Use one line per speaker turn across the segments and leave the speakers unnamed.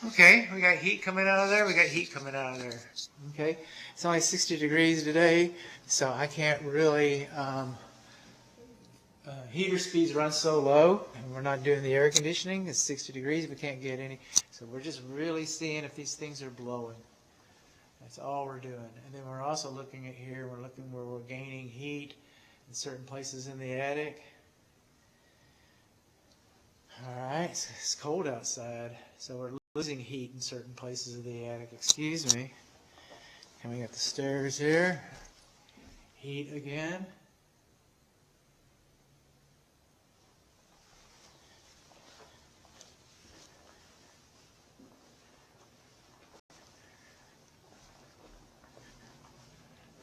Okay, we got heat coming out of there. We got heat coming out of there. Okay, it's only 60 degrees today, so I can't really. Heater speeds run so low, and we're not doing the air conditioning. It's 60 degrees. We can't get any. So we're just really seeing if these things are blowing. That's all we're doing. And then we're also looking at here. We're looking where we're gaining heat in certain places in the attic. All right, it's cold outside, so we're losing heat in certain places of the attic. Excuse me. Coming up the stairs here. Heat again.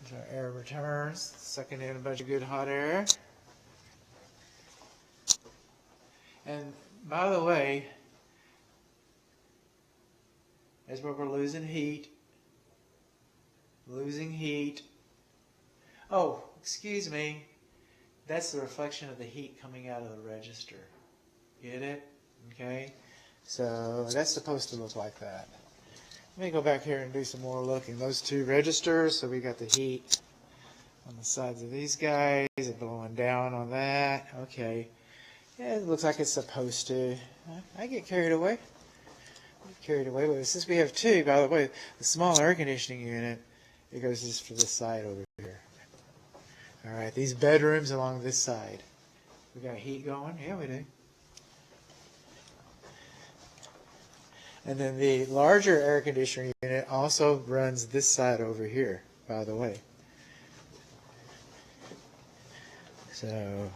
There's our air returns, sucking in a bunch of good hot air. And by the way, that's where we're losing heat. Losing heat. Oh, excuse me. That's the reflection of the heat coming out of the register. Get it? Okay. So that's supposed to look like that. Let me go back here and do some more looking. Those two registers, so we got the heat on the sides of these guys and blowing down on that. Okay. Yeah, it looks like it's supposed to. I get carried away. But since we have two, by the way, the small air conditioning unit, it goes just for this side over here. All right, these bedrooms along this side. We got heat going? Yeah, we do. And then the larger air conditioner unit also runs this side over here, by the way. So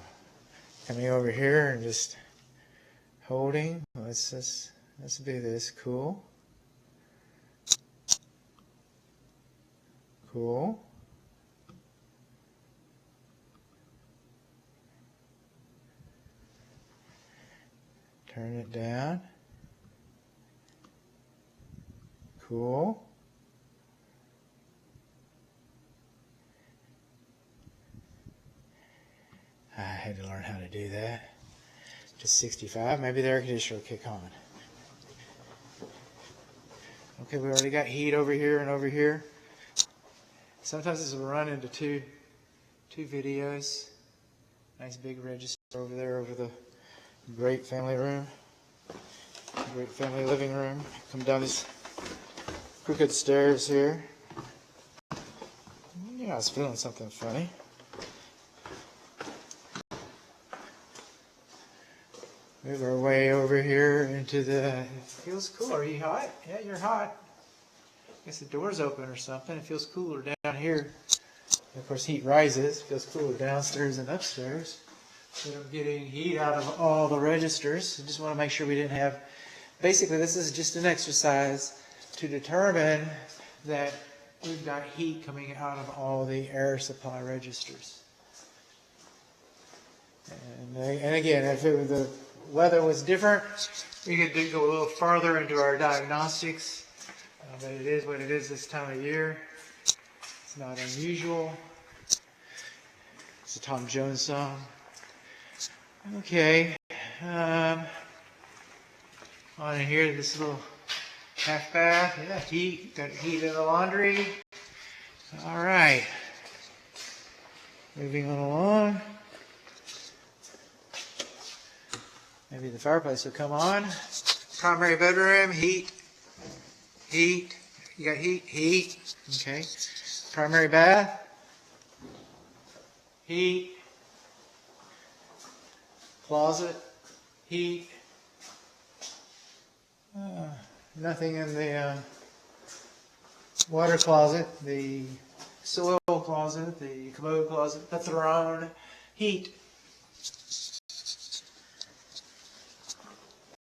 coming over here and just holding. Let's do this. Cool. Cool. Turn it down. Cool. I had to learn how to do that. Just 65. Maybe the air conditioner will kick on. Okay, we already got heat over here and over here. Sometimes this will run into two videos. Nice big register over there over the great family room. Great family living room. Come down these crooked stairs here. Yeah, I was feeling something funny. Move our way over here into the... It feels cool. Are you hot? Yeah, you're hot. I guess the door's open or something. It feels cooler down here. And of course, heat rises. It feels cooler downstairs and upstairs. So I'm getting heat out of all the registers. I just want to make sure we didn't have... Basically, this is just an exercise to determine that we've got heat coming out of all the air supply registers. And again, if the weather was different, we could go a little farther into our diagnostics. But it is what it is this time of year. It's not unusual. It's a Tom Jones song. Okay. On in here, this little half bath. Yeah, heat. Got heat in the laundry. All right. Moving on along. Maybe the fireplace will come on. Primary bedroom, heat. Heat. You got heat? Heat. Okay. Primary bath. Heat. Closet. Heat. Nothing in the water closet, the soil closet, the commode closet. That's their own heat.